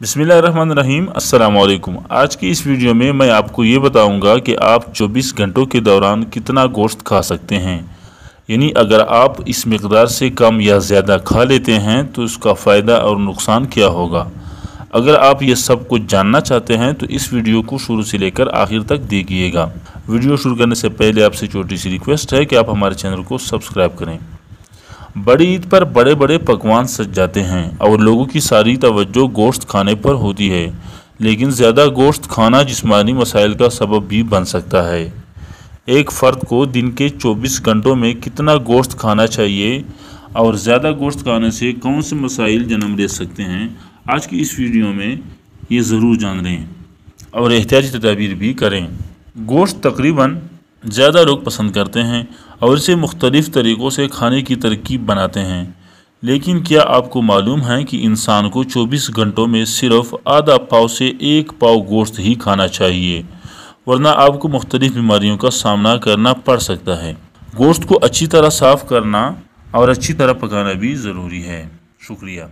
बिस्मिल्लाहिर्रहमानिर्रहीम। अस्सलाम वालेकुम। आज की इस वीडियो में मैं आपको ये बताऊंगा कि आप 24 घंटों के दौरान कितना गोश्त खा सकते हैं। यानी अगर आप इस मकदार से कम या ज़्यादा खा लेते हैं तो इसका फ़ायदा और नुकसान क्या होगा। अगर आप ये सब कुछ जानना चाहते हैं तो इस वीडियो को शुरू से लेकर आखिर तक देखिएगा। वीडियो शुरू करने से पहले आपसे छोटी सी रिक्वेस्ट है कि आप हमारे चैनल को सब्सक्राइब करें। बड़ी ईद पर बड़े बड़े पकवान सज जाते हैं और लोगों की सारी तवज्जो गोश्त खाने पर होती है, लेकिन ज़्यादा गोश्त खाना जिस्मानी मसाइल का सबब भी बन सकता है। एक फ़र्द को दिन के 24 घंटों में कितना गोश्त खाना चाहिए और ज़्यादा गोश्त खाने से कौन से मसाइल जन्म ले सकते हैं, आज की इस वीडियो में ये ज़रूर जान लें और एहतियाती तदाबीर भी करें। गोश्त तकरीबन ज़्यादा लोग पसंद करते हैं और इसे मुख्तलिफ़ तरीक़ों से खाने की तरकीब बनाते हैं, लेकिन क्या आपको मालूम है कि इंसान को 24 घंटों में सिर्फ़ आधा पाव से 1 पाव गोश्त ही खाना चाहिए, वरना आपको मुख्तलिफ़ बीमारियों का सामना करना पड़ सकता है। गोश्त को अच्छी तरह साफ़ करना और अच्छी तरह पकाना भी ज़रूरी है। शुक्रिया।